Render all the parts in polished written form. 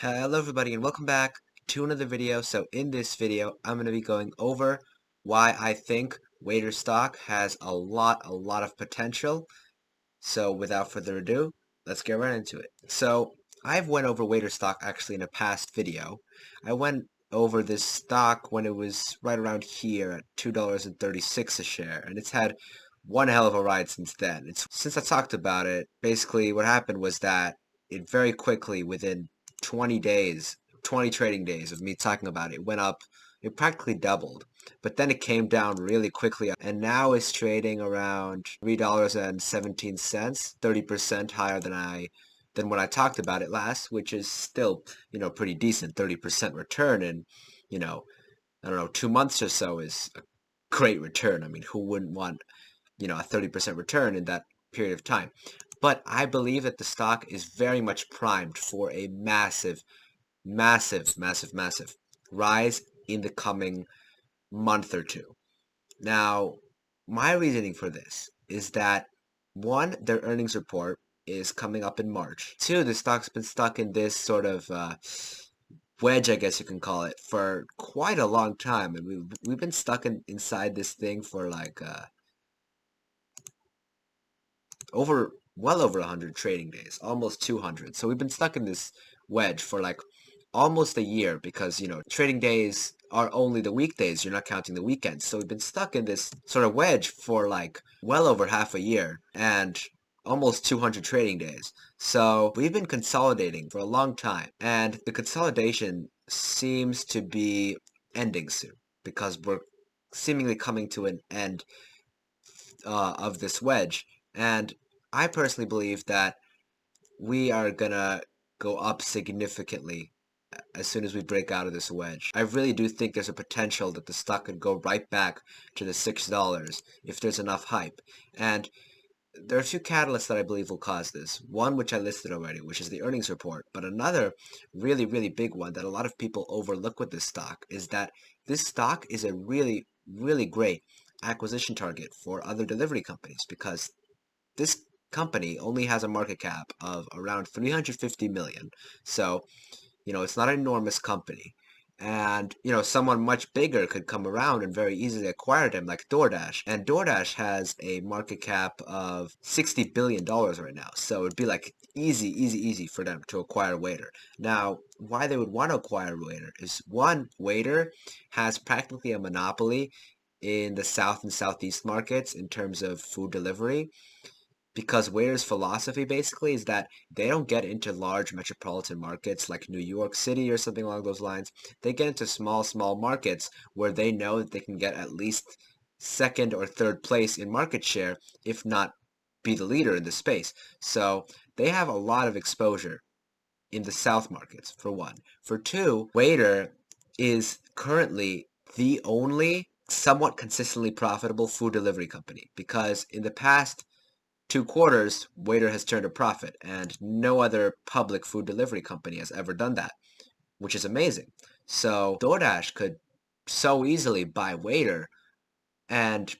Hello everybody and welcome back to another video. So in this video I'm going to be going over why I think waitr stock has a lot of potential. So without further ado, let's get right into it. So I've went over waitr stock actually in a past video. I went over this stock when it was right around here at $2.36 a share, and it's had one hell of a ride since then. Since I talked about it, basically what happened was that it very quickly, within 20 days, 20 trading days of me talking about it, went up. It practically doubled. But then it came down really quickly and now is trading around $3.17, 30% higher than when I talked about it last, which is still, pretty decent. 30% return in, I don't know, 2 months or so is a great return. I mean, who wouldn't want, a 30% return in that period of time? But I believe that the stock is very much primed for a massive rise in the coming month or two. Now, my reasoning for this is that one, their earnings report is coming up in March. Two, the stock's been stuck in this sort of wedge, I guess you can call it, for quite a long time, and we've been stuck inside this thing for like well over 100 trading days, almost 200. So we've been stuck in this wedge for like almost a year because, trading days are only the weekdays. You're not counting the weekends. So we've been stuck in this sort of wedge for like well over half a year and almost 200 trading days. So we've been consolidating for a long time, and the consolidation seems to be ending soon because we're seemingly coming to an end of this wedge. And I personally believe that we are gonna go up significantly as soon as we break out of this wedge. I really do think there's a potential that the stock could go right back to the $6 if there's enough hype. And there are a few catalysts that I believe will cause this. One, which I listed already, which is the earnings report. But another really big one that a lot of people overlook with this stock is that this stock is a really great acquisition target for other delivery companies because this company only has a market cap of around 350 million. So, it's not an enormous company. And, someone much bigger could come around and very easily acquire them, like DoorDash. And DoorDash has a market cap of $60 billion right now. So it'd be like easy for them to acquire waitr. Now, why they would want to acquire waitr is one, waitr has practically a monopoly in the South and Southeast markets in terms of food delivery, because waitr's philosophy basically is that they don't get into large metropolitan markets like New York City or something along those lines. They get into small markets where they know that they can get at least second or third place in market share, if not be the leader in the space. So they have a lot of exposure in the South markets, for one. For two, waitr is currently the only somewhat consistently profitable food delivery company, because in the past 2 quarters, waitr has turned a profit, and no other public food delivery company has ever done that, which is amazing. So DoorDash could so easily buy waitr, and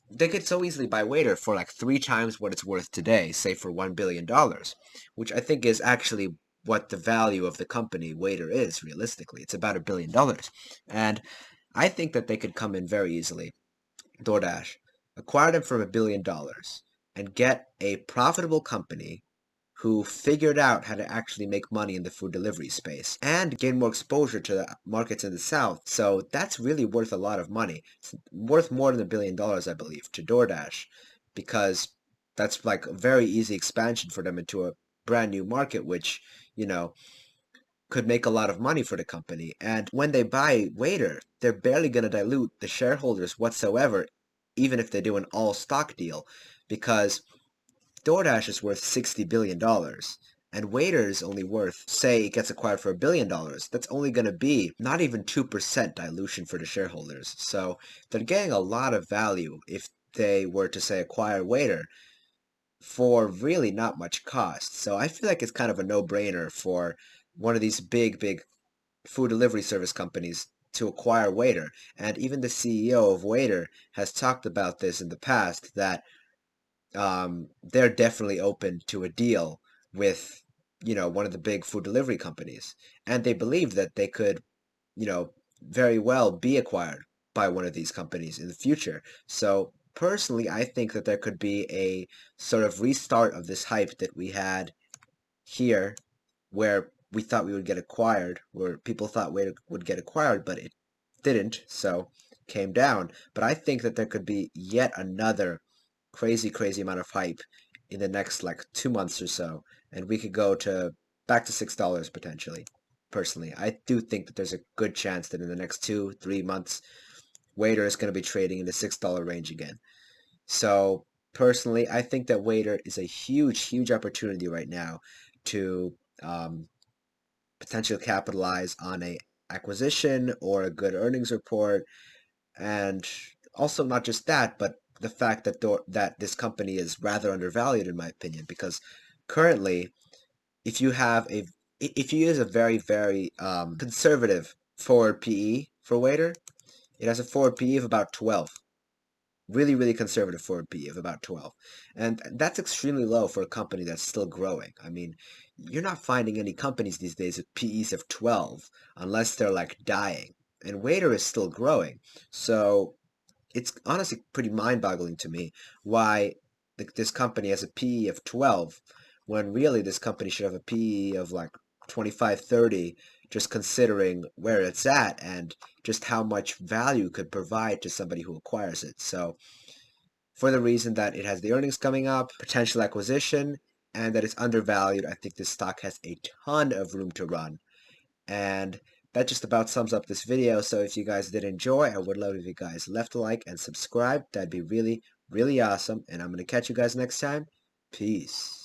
they could so easily buy waitr for like 3 times what it's worth today, say for $1 billion, which I think is actually what the value of the company waitr is realistically. It's about $1 billion. And I think that they could come in very easily, DoorDash, acquire them for $1 billion, and get a profitable company who figured out how to actually make money in the food delivery space and gain more exposure to the markets in the South. So that's really worth a lot of money. It's worth more than $1 billion, I believe, to DoorDash, because that's like a very easy expansion for them into a brand new market, which, could make a lot of money for the company. And when they buy waitr, they're barely going to dilute the shareholders whatsoever, even if they do an all stock deal, because DoorDash is worth $60 billion, and waitr is only worth, say it gets acquired for $1 billion. That's only going to be not even 2% dilution for the shareholders. So they're getting a lot of value if they were to, say, acquire waitr for really not much cost. So I feel like it's kind of a no-brainer for one of these big food delivery service companies to acquire waitr. And even the CEO of waitr has talked about this in the past, that they're definitely open to a deal with one of the big food delivery companies. And they believed that they could, very well be acquired by one of these companies in the future. So personally, I think that there could be a sort of restart of this hype that we had here, where we thought we would get acquired, where people thought we would get acquired, but it didn't, so came down. But I think that there could be yet another crazy, crazy amount of hype in the next like 2 months or so, and we could go to back to $6 potentially. Personally, I do think that there's a good chance that in the next 2, 3 months, waitr is going to be trading in the $6 range again. So personally, I think that waitr is a huge, huge opportunity right now to potentially capitalize on a acquisition or a good earnings report, and also not just that, but the fact that this company is rather undervalued in my opinion, because currently, if you have a if you use a very, very conservative forward PE for waitr, it has a forward PE of about 12. Really, really conservative for a PE of about 12. And that's extremely low for a company that's still growing. I mean, you're not finding any companies these days with PEs of 12 unless they're like dying. And waitr is still growing. So it's honestly pretty mind-boggling to me why this company has a PE of 12 when really this company should have a PE of like 25, 30, just considering where it's at and just how much value it could provide to somebody who acquires it. So for the reason that it has the earnings coming up, potential acquisition, and that it's undervalued, I think this stock has a ton of room to run. And that just about sums up this video. So if you guys did enjoy, I would love if you guys left a like and subscribe. That'd be really, really awesome. And I'm going to catch you guys next time. Peace.